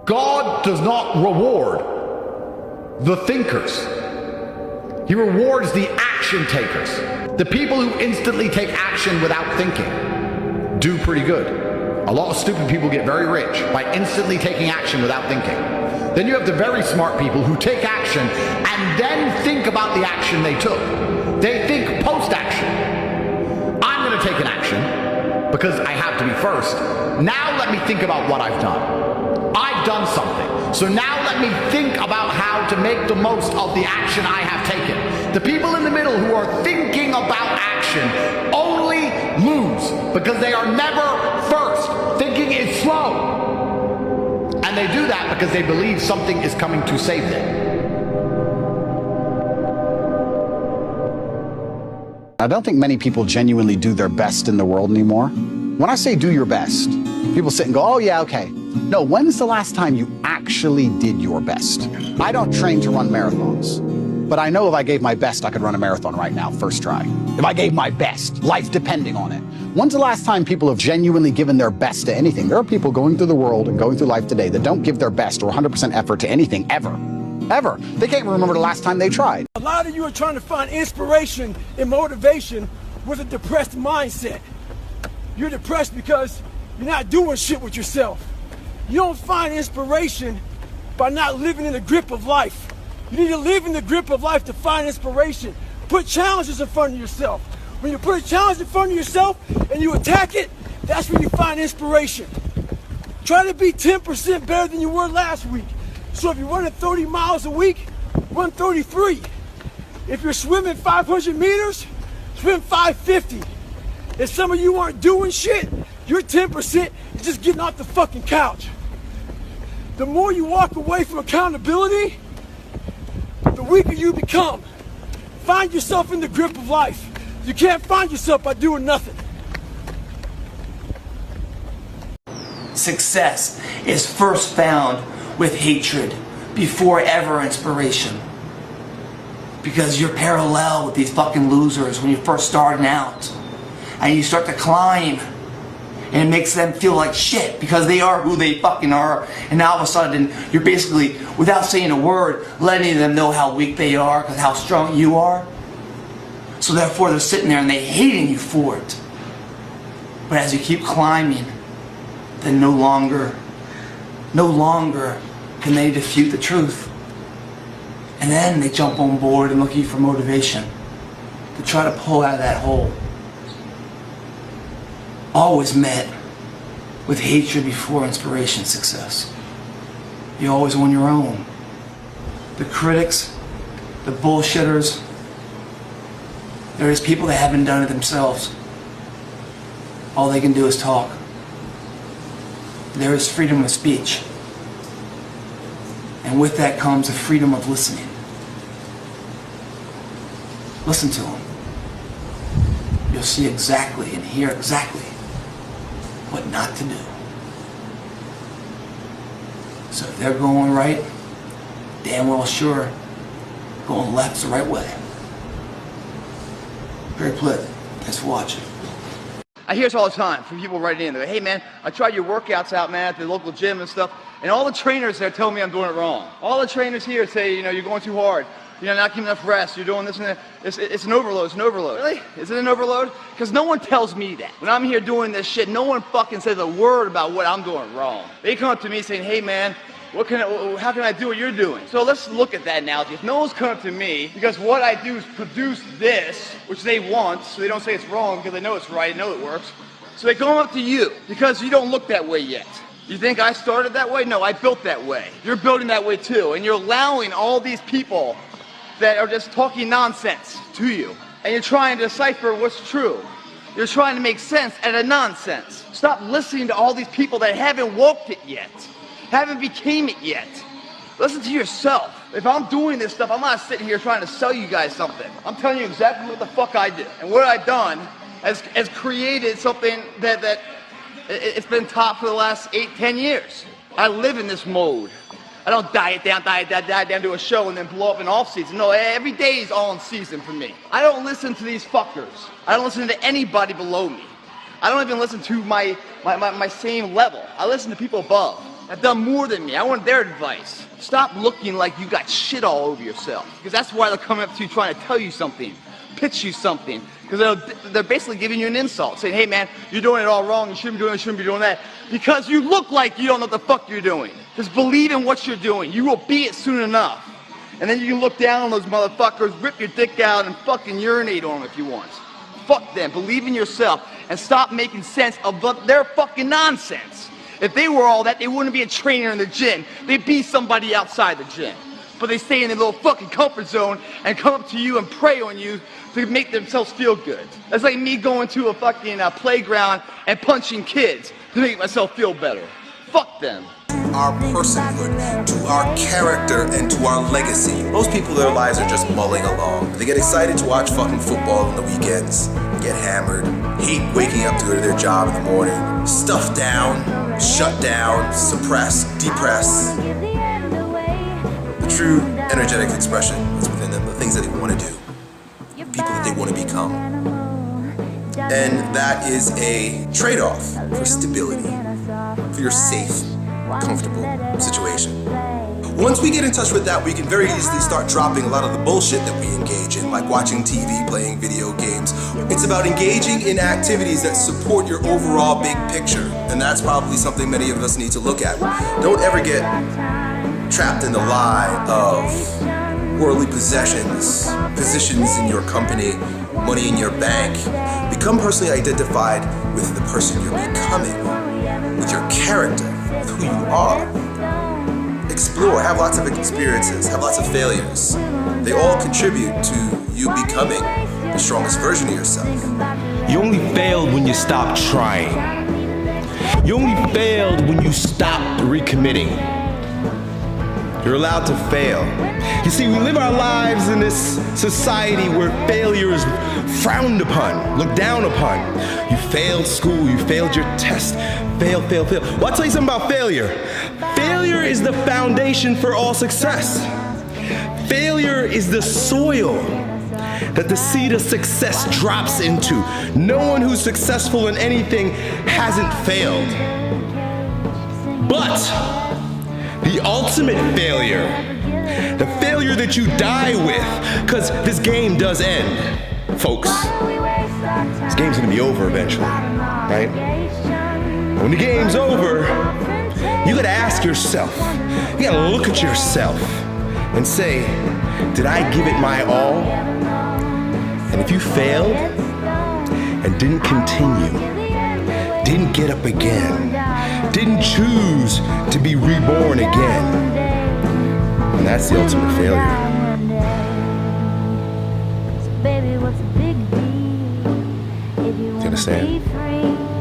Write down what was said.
God does not reward the thinkers. He rewards the action takers. The people who instantly take action without thinking do pretty good. A lot of stupid people get very rich by instantly taking action without thinking. Then you have the very smart people who take action and then think about the action they took. They think post-action. I'm going to take an action because I have to be first. Now let me think about what I've done. I've done something. So now let me think about how to make the most of the action I have taken. The people in the middle who are thinking about action only lose because they are never first. Thinking is slow. And they do that because they believe something is coming to save them. I don't think many people genuinely do their best in the world anymore. When I say do your best, people sit and go, oh yeah, okay. No, when's the last time you actually did your best? I don't train to run marathons, but I know if I gave my best, I could run a marathon right now, first try. If I gave my best, life depending on it. When's the last time people have genuinely given their best to anything? There are people going through the world and going through life today that don't give their best or 100% effort to anything ever. Ever. They can't remember the last time they tried. A lot of you are trying to find inspiration and motivation with a depressed mindset. You're depressed because you're not doing shit with yourself. You don't find inspiration by not living in the grip of life. You need to live in the grip of life to find inspiration. Put challenges in front of yourself. When you put a challenge in front of yourself and you attack it, that's when you find inspiration. Try to be 10% better than you were last week. So if you're running 30 miles a week, run 33. If you're swimming 500 meters, swim 550. If some of you aren't doing shit, your 10% is just getting off the fucking couch. The more you walk away from accountability, the weaker you become. Find yourself in the grip of life. You can't find yourself by doing nothing. Success is first found with hatred before ever inspiration. Because you're parallel with these fucking losers when you're first starting out. And you start to climb. And it makes them feel like shit because they are who they fucking are. And now all of a sudden, you're basically, without saying a word, letting them know how weak they are because how strong you are. So therefore, they're sitting there and they're hating you for it. But as you keep climbing, then no longer can they defute the truth. And then they jump on board and look at you for motivation to try to pull out of that hole. Always met with hatred before inspiration success. You're always on your own. The critics, the bullshitters, there's people that haven't done it themselves. All they can do is talk. There is freedom of speech. And with that comes the freedom of listening. Listen to them. You'll see exactly and hear exactly what not to do. So if they're going right, damn well sure going left's the right way. Very Plitt, thanks for watching. I hear this all the time from people writing in. They're like, hey man, I tried your workouts out, man, at the local gym and stuff, and all the trainers there tell me I'm doing it wrong. All the trainers here say, you know, you're going too hard. You're not getting enough rest. You're doing this and that. It's an overload. It's an overload. Really? Is it an overload? Because no one tells me that. When I'm here doing this shit, no one fucking says a word about what I'm doing wrong. They come up to me saying, hey man, how can I do what you're doing? So let's look at that analogy. If no one's come up to me, because what I do is produce this, which they want, so they don't say it's wrong because they know it's right, they know it works. So they come up to you because you don't look that way yet. You think I started that way? No, I built that way. You're building that way too, and you're allowing all these people that are just talking nonsense to you. And you're trying to decipher what's true. You're trying to make sense out of nonsense. Stop listening to all these people that haven't walked it yet, haven't became it yet. Listen to yourself. If I'm doing this stuff, I'm not sitting here trying to sell you guys something. I'm telling you exactly what the fuck I did. And what I've done has created something that it's been taught for the last 8-10 years. I live in this mode. I don't diet down to a show and then blow up in off season. No, every day is all in season for me. I don't listen to these fuckers. I don't listen to anybody below me. I don't even listen to my same level. I listen to people above. have done more than me. I want their advice. Stop looking like you got shit all over yourself. Because that's why they're coming up to you trying to tell you something, pitch you something. Because they're basically giving you an insult, saying, hey man, you're doing it all wrong, you shouldn't be doing it, you shouldn't be doing that. Because you look like you don't know what the fuck you're doing. Just believe in what you're doing. You will be it soon enough. And then you can look down on those motherfuckers, rip your dick out and fucking urinate on them if you want. Fuck them. Believe in yourself and stop making sense of their fucking nonsense. If they were all that, they wouldn't be a trainer in the gym. They'd be somebody outside the gym. But they stay in their little fucking comfort zone and come up to you and prey on you to make themselves feel good. That's like me going to a fucking playground and punching kids to make myself feel better. Fuck them. Our personhood, to our character, and to our legacy. Most people, their lives are just mulling along. They get excited to watch fucking football on the weekends, get hammered, hate waking up to go to their job in the morning, stuff down, shut down, suppress, depress. The true energetic expression that's within them, the things that they want to do, the people that they want to become. And that is a trade-off for stability, for your safe, comfortable situation. Once we get in touch with that, we can very easily start dropping a lot of the bullshit that we engage in, like watching TV, playing video games. It's about engaging in activities that support your overall big picture, and that's probably something many of us need to look at. Don't ever get trapped in the lie of worldly possessions, positions in your company, money in your bank. Become personally identified with the person you're becoming, with your character, with who you are. Explore, have lots of experiences, have lots of failures. They all contribute to you becoming the strongest version of yourself. You only failed when you stopped trying. You only failed when you stopped recommitting. You're allowed to fail. You see, we live our lives in this society where failure is frowned upon, looked down upon. You failed school, you failed your test. Fail. Well, I'll tell you something about failure. Failure is the foundation for all success. Failure is the soil that the seed of success drops into. No one who's successful in anything hasn't failed. But the ultimate failure, the failure that you die with, because this game does end, folks. This game's gonna be over eventually, right? When the game's over, you gotta ask yourself, you gotta look at yourself and say, did I give it my all? And if you failed and didn't continue, didn't get up again, didn't choose to be reborn again, and that's the ultimate failure. So baby, what's a big deal if you understand? wanna be free?